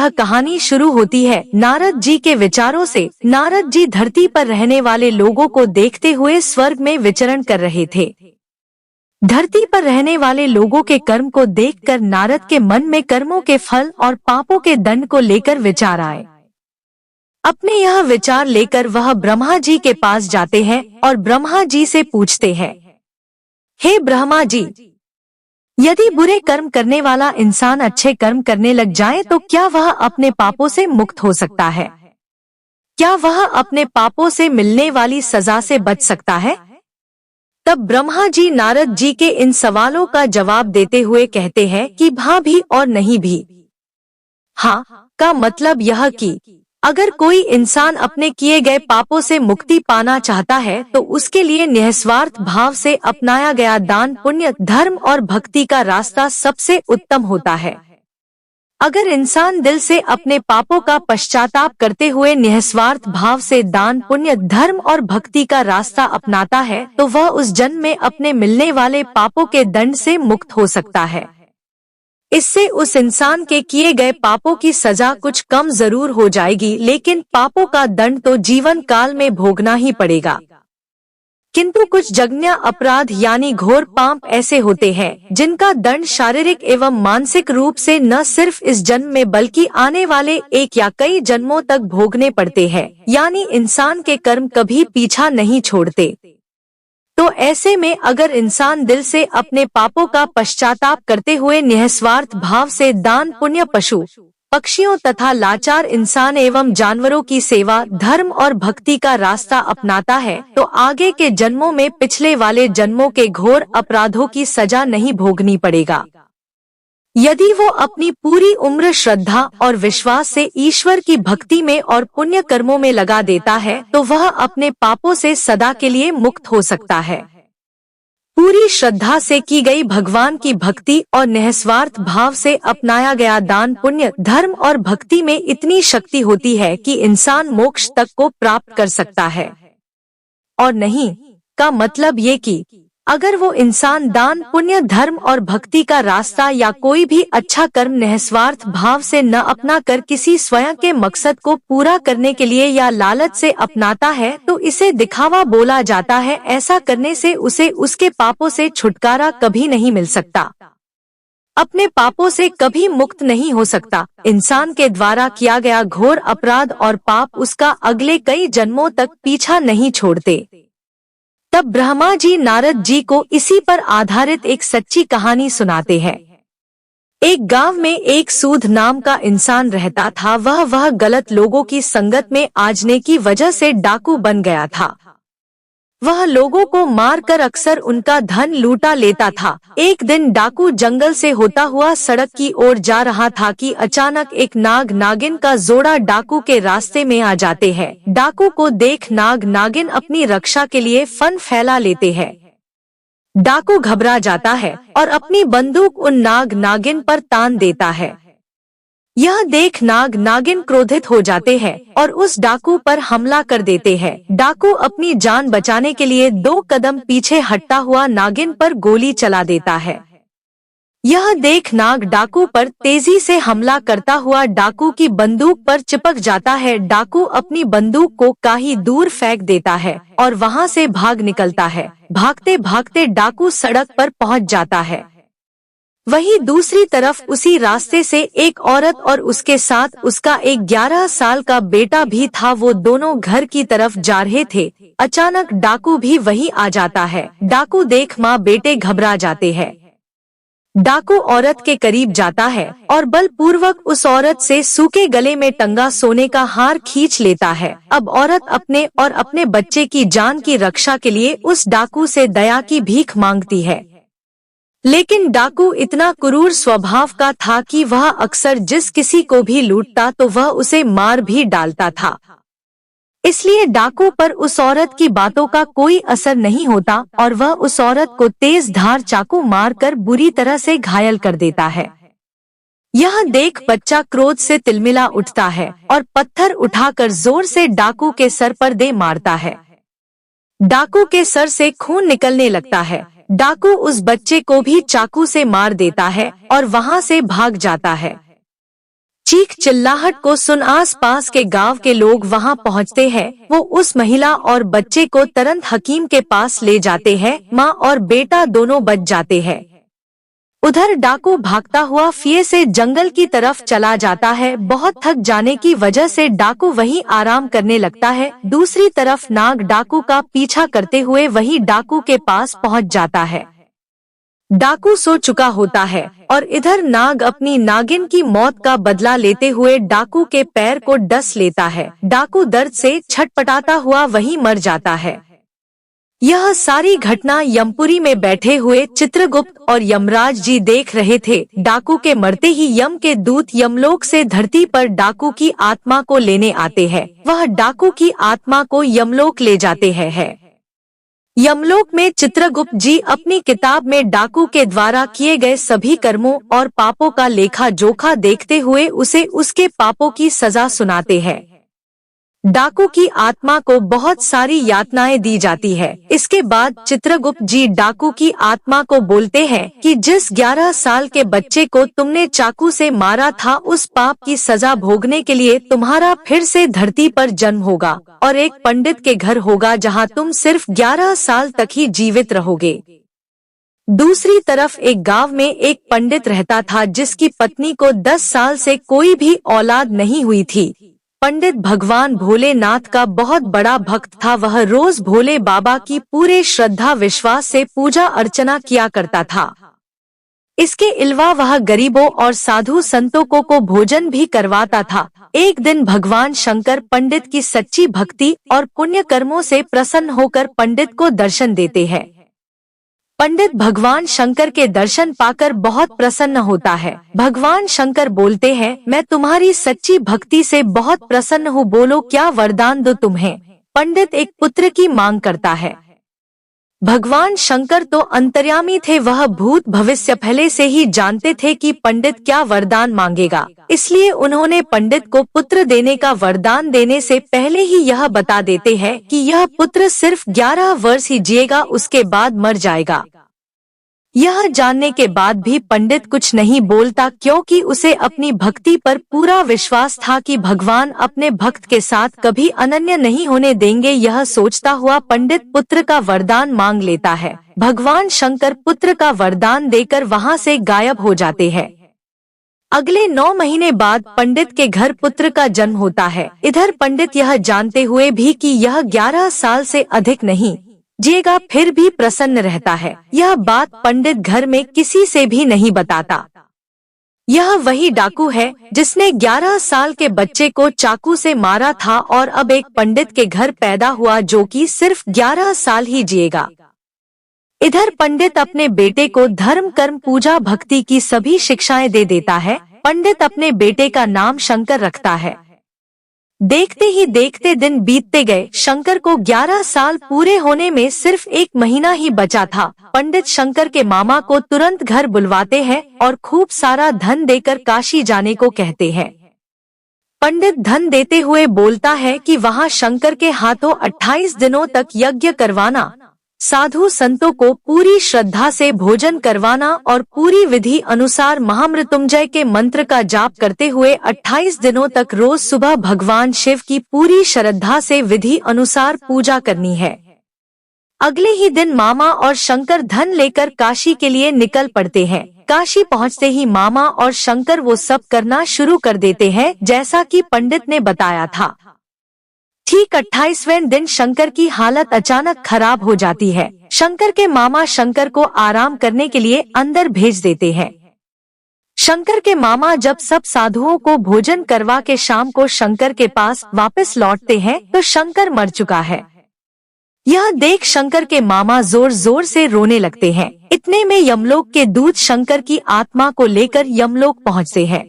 यह कहानी शुरू होती है नारद जी के विचारों से। नारद जी धरती पर रहने वाले लोगों को देखते हुए स्वर्ग में विचरण कर रहे थे। धरती पर रहने वाले लोगों के कर्म को देखकर नारद के मन में कर्मों के फल और पापों के दंड को लेकर विचार आए। अपने यह विचार लेकर वह ब्रह्मा जी के पास जाते हैं और ब्रह्मा जी से पूछते हैं, हे ब्रह्मा जी, यदि बुरे कर्म करने वाला इंसान अच्छे कर्म करने लग जाए तो क्या वह अपने पापों से मुक्त हो सकता है? क्या वह अपने पापों से मिलने वाली सजा से बच सकता है? तब ब्रह्मा जी नारद जी के इन सवालों का जवाब देते हुए कहते हैं कि हाँ भी और नहीं भी। हाँ का मतलब यह कि अगर कोई इंसान अपने किए गए पापों से मुक्ति पाना चाहता है तो उसके लिए निस्वार्थ भाव से अपनाया गया दान, पुण्य, धर्म और भक्ति का रास्ता सबसे उत्तम होता है। अगर इंसान दिल से अपने पापों का पश्चाताप करते हुए निस्वार्थ भाव से दान, पुण्य, धर्म और भक्ति का रास्ता अपनाता है तो वह उस जन्म में अपने मिलने वाले पापों के दंड से मुक्त हो सकता है। इससे उस इंसान के किए गए पापों की सजा कुछ कम जरूर हो जाएगी, लेकिन पापों का दंड तो जीवन काल में भोगना ही पड़ेगा। किंतु कुछ जघन्य अपराध यानी घोर पाप ऐसे होते हैं जिनका दंड शारीरिक एवं मानसिक रूप से न सिर्फ इस जन्म में बल्कि आने वाले एक या कई जन्मों तक भोगने पड़ते हैं, यानी इंसान के कर्म कभी पीछा नहीं छोड़ते। तो ऐसे में अगर इंसान दिल से अपने पापों का पश्चाताप करते हुए निस्वार्थ भाव से दान, पुण्य, पशु पक्षियों तथा लाचार इंसान एवं जानवरों की सेवा, धर्म और भक्ति का रास्ता अपनाता है तो आगे के जन्मों में पिछले वाले जन्मों के घोर अपराधों की सजा नहीं भोगनी पड़ेगा। यदि वो अपनी पूरी उम्र श्रद्धा और विश्वास से ईश्वर की भक्ति में और पुण्य कर्मों में लगा देता है तो वह अपने पापों से सदा के लिए मुक्त हो सकता है। पूरी श्रद्धा से की गई भगवान की भक्ति और निस्वार्थ भाव से अपनाया गया दान, पुण्य, धर्म और भक्ति में इतनी शक्ति होती है कि इंसान मोक्ष तक को प्राप्त कर सकता है। और नहीं का मतलब ये कि अगर वो इंसान दान, पुण्य, धर्म और भक्ति का रास्ता या कोई भी अच्छा कर्म निस्वार्थ भाव से न अपना कर किसी स्वयं के मकसद को पूरा करने के लिए या लालच से अपनाता है तो इसे दिखावा बोला जाता है। ऐसा करने से उसे उसके पापों से छुटकारा कभी नहीं मिल सकता, अपने पापों से कभी मुक्त नहीं हो सकता। इंसान के द्वारा किया गया घोर अपराध और पाप उसका अगले कई जन्मों तक पीछा नहीं छोड़ते। तब ब्रह्मा जी नारद जी को इसी पर आधारित एक सच्ची कहानी सुनाते हैं। एक गांव में एक सूद नाम का इंसान रहता था। वह गलत लोगों की संगत में आजने की वजह से डाकू बन गया था। वह लोगों को मारकर अक्सर उनका धन लूटा लेता था। एक दिन डाकू जंगल से होता हुआ सड़क की ओर जा रहा था कि अचानक एक नाग नागिन का जोड़ा डाकू के रास्ते में आ जाते हैं। डाकू को देख नाग नागिन अपनी रक्षा के लिए फन फैला लेते हैं। डाकू घबरा जाता है और अपनी बंदूक उन नाग नागिन पर तान देता है। यह देख नाग नागिन क्रोधित हो जाते हैं और उस डाकू पर हमला कर देते हैं। डाकू अपनी जान बचाने के लिए 2 कदम पीछे हटता हुआ नागिन पर गोली चला देता है। यह देख नाग डाकू पर तेजी से हमला करता हुआ डाकू की बंदूक पर चिपक जाता है। डाकू अपनी बंदूक को कहीं दूर फेंक देता है और वहां से भाग निकलता है। भागते भागते डाकू सड़क पर पहुंच जाता है। वहीं दूसरी तरफ उसी रास्ते से एक औरत और उसके साथ उसका एक 11 साल का बेटा भी था। वो दोनों घर की तरफ जा रहे थे। अचानक डाकू भी वहीं आ जाता है। डाकू देख माँ बेटे घबरा जाते हैं। डाकू औरत के करीब जाता है और बलपूर्वक उस औरत से सूखे गले में टंगा सोने का हार खींच लेता है। अब औरत अपने और अपने बच्चे की जान की रक्षा के लिए उस डाकू से दया की भीख मांगती है। लेकिन डाकू इतना क्रूर स्वभाव का था कि वह अक्सर जिस किसी को भी लूटता तो वह उसे मार भी डालता था। इसलिए डाकू पर उस औरत की बातों का कोई असर नहीं होता और वह उस औरत को तेज धार चाकू मारकर बुरी तरह से घायल कर देता है। यह देख बच्चा क्रोध से तिलमिला उठता है और पत्थर उठाकर जोर से डाकू के सर पर दे मारता है। डाकू के सर से खून निकलने लगता है। डाकू उस बच्चे को भी चाकू से मार देता है और वहां से भाग जाता है। चीख चिल्लाहट को सुन आस-पास के गांव के लोग वहां पहुंचते हैं। वो उस महिला और बच्चे को तुरंत हकीम के पास ले जाते हैं। माँ और बेटा दोनों बच जाते हैं। उधर डाकू भागता हुआ फिर से जंगल की तरफ चला जाता है। बहुत थक जाने की वजह से डाकू वहीं आराम करने लगता है। दूसरी तरफ नाग डाकू का पीछा करते हुए वहीं डाकू के पास पहुंच जाता है। डाकू सो चुका होता है और इधर नाग अपनी नागिन की मौत का बदला लेते हुए डाकू के पैर को डस लेता है। डाकू दर्द से छटपटाता हुआ वहीं मर जाता है। यह सारी घटना यमपुरी में बैठे हुए चित्रगुप्त और यमराज जी देख रहे थे। डाकू के मरते ही यम के दूत यमलोक से धरती पर डाकू की आत्मा को लेने आते हैं। वह डाकू की आत्मा को यमलोक ले जाते हैं। यमलोक में चित्रगुप्त जी अपनी किताब में डाकू के द्वारा किए गए सभी कर्मों और पापों का लेखा जोखा देखते हुए उसे उसके पापों की सजा सुनाते हैं। डाकू की आत्मा को बहुत सारी यातनाएं दी जाती है। इसके बाद चित्रगुप्त जी डाकू की आत्मा को बोलते हैं कि जिस 11 साल के बच्चे को तुमने चाकू से मारा था, उस पाप की सजा भोगने के लिए तुम्हारा फिर से धरती पर जन्म होगा और एक पंडित के घर होगा जहां तुम सिर्फ 11 साल तक ही जीवित रहोगे। दूसरी तरफ एक गांव में एक पंडित रहता था जिसकी पत्नी को 10 साल से कोई भी औलाद नहीं हुई थी। पंडित भगवान भोलेनाथ का बहुत बड़ा भक्त था। वह रोज भोले बाबा की पूरे श्रद्धा विश्वास से पूजा अर्चना किया करता था। इसके अलावा वह गरीबों और साधु संतों को भोजन भी करवाता था। एक दिन भगवान शंकर पंडित की सच्ची भक्ति और पुण्य कर्मों से प्रसन्न होकर पंडित को दर्शन देते हैं। पंडित भगवान शंकर के दर्शन पाकर बहुत प्रसन्न होता है। भगवान शंकर बोलते हैं, मैं तुम्हारी सच्ची भक्ति से बहुत प्रसन्न हूँ, बोलो क्या वरदान दो तुम्हें। पंडित एक पुत्र की मांग करता है। भगवान शंकर तो अंतर्यामी थे, वह भूत भविष्य पहले से ही जानते थे कि पंडित क्या वरदान मांगेगा। इसलिए उन्होंने पंडित को पुत्र देने का वरदान देने से पहले ही यह बता देते हैं कि यह पुत्र सिर्फ 11 वर्ष ही जिएगा, उसके बाद मर जाएगा। यह जानने के बाद भी पंडित कुछ नहीं बोलता, क्योंकि उसे अपनी भक्ति पर पूरा विश्वास था कि भगवान अपने भक्त के साथ कभी अनन्य नहीं होने देंगे। यह सोचता हुआ पंडित पुत्र का वरदान मांग लेता है। भगवान शंकर पुत्र का वरदान देकर वहां से गायब हो जाते हैं। अगले 9 महीने बाद पंडित के घर पुत्र का जन्म होता है। इधर पंडित यह जानते हुए भी कि यह 11 साल से अधिक नहीं जिएगा, फिर भी प्रसन्न रहता है। यह बात पंडित घर में किसी से भी नहीं बताता। यह वही डाकू है जिसने 11 साल के बच्चे को चाकू से मारा था और अब एक पंडित के घर पैदा हुआ जो कि सिर्फ 11 साल ही जिएगा। इधर पंडित अपने बेटे को धर्म कर्म पूजा भक्ति की सभी शिक्षाएं दे देता है। पंडित अपने बेटे का नाम शंकर रखता है। देखते ही देखते दिन बीतते गए। शंकर को 11 साल पूरे होने में सिर्फ 1 महीना ही बचा था। पंडित शंकर के मामा को तुरंत घर बुलवाते हैं और खूब सारा धन देकर काशी जाने को कहते हैं। पंडित धन देते हुए बोलता है कि वहां शंकर के हाथों 28 दिनों तक यज्ञ करवाना, साधु संतों को पूरी श्रद्धा से भोजन करवाना और पूरी विधि अनुसार महामृत्युंजय के मंत्र का जाप करते हुए 28 दिनों तक रोज सुबह भगवान शिव की पूरी श्रद्धा से विधि अनुसार पूजा करनी है। अगले ही दिन मामा और शंकर धन लेकर काशी के लिए निकल पड़ते हैं। काशी पहुंचते ही मामा और शंकर वो सब करना शुरू कर देते हैं जैसा कि पंडित ने बताया था। ठीक 28वें दिन शंकर की हालत अचानक खराब हो जाती है। शंकर के मामा शंकर को आराम करने के लिए अंदर भेज देते हैं। शंकर के मामा जब सब साधुओं को भोजन करवा के शाम को शंकर के पास वापस लौटते हैं तो शंकर मर चुका है। यह देख शंकर के मामा जोर जोर से रोने लगते हैं। इतने में यमलोक के दूत शंकर की आत्मा को लेकर यमलोक पहुँचते हैं।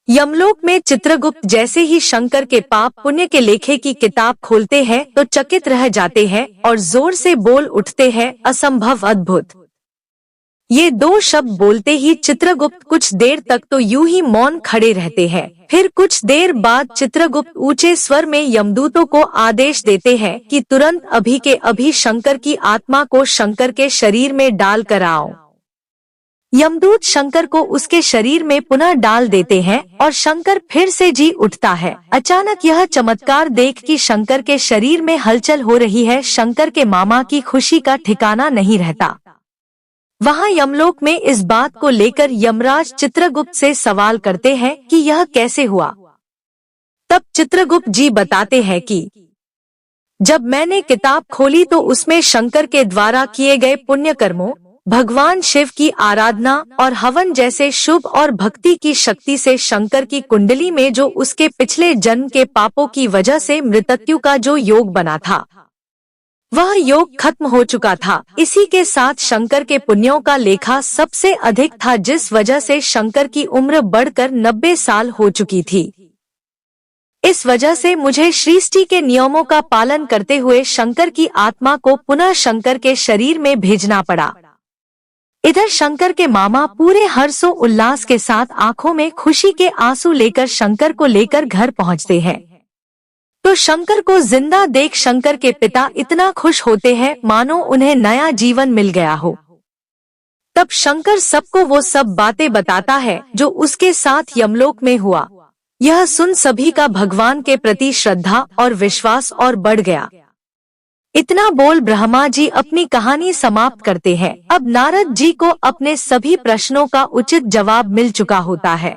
यमलोक में चित्रगुप्त जैसे ही शंकर के पाप पुण्य के लेखे की किताब खोलते हैं तो चकित रह जाते हैं और जोर से बोल उठते हैं, असंभव, अद्भुत। ये 2 शब्द बोलते ही चित्रगुप्त कुछ देर तक तो यूं ही मौन खड़े रहते हैं। फिर कुछ देर बाद चित्रगुप्त ऊंचे स्वर में यमदूतों को आदेश देते हैं कि तुरंत अभी के अभी शंकर की आत्मा को शंकर के शरीर में डाल कर आओ। यमदूत शंकर को उसके शरीर में पुनः डाल देते हैं और शंकर फिर से जी उठता है। अचानक यह चमत्कार देख कि शंकर के शरीर में हलचल हो रही है, शंकर के मामा की खुशी का ठिकाना नहीं रहता। वहाँ यमलोक में इस बात को लेकर यमराज चित्रगुप्त से सवाल करते हैं कि यह कैसे हुआ। तब चित्रगुप्त जी बताते हैं कि जब मैंने किताब खोली तो उसमें शंकर के द्वारा किए गए पुण्य कर्मों, भगवान शिव की आराधना और हवन जैसे शुभ और भक्ति की शक्ति से शंकर की कुंडली में जो उसके पिछले जन्म के पापों की वजह से मृत्यु का जो योग बना था, वह योग खत्म हो चुका था। इसी के साथ शंकर के पुण्यों का लेखा सबसे अधिक था, जिस वजह से शंकर की उम्र बढ़कर 90 साल हो चुकी थी। इस वजह से मुझे सृष्टि के नियमों का पालन करते हुए शंकर की आत्मा को पुनः शंकर के शरीर में भेजना पड़ा। इधर शंकर के मामा पूरे हर्षो उल्लास के साथ आंखों में खुशी के आंसू लेकर शंकर को लेकर घर पहुंचते हैं। तो शंकर को जिंदा देख शंकर के पिता इतना खुश होते हैं मानो उन्हें नया जीवन मिल गया हो। तब शंकर सबको वो सब बातें बताता है जो उसके साथ यमलोक में हुआ। यह सुन सभी का भगवान के प्रति श्रद्धा और विश्वास और बढ़ गया। इतना बोल ब्रह्मा जी अपनी कहानी समाप्त करते हैं। अब नारद जी को अपने सभी प्रश्नों का उचित जवाब मिल चुका होता है।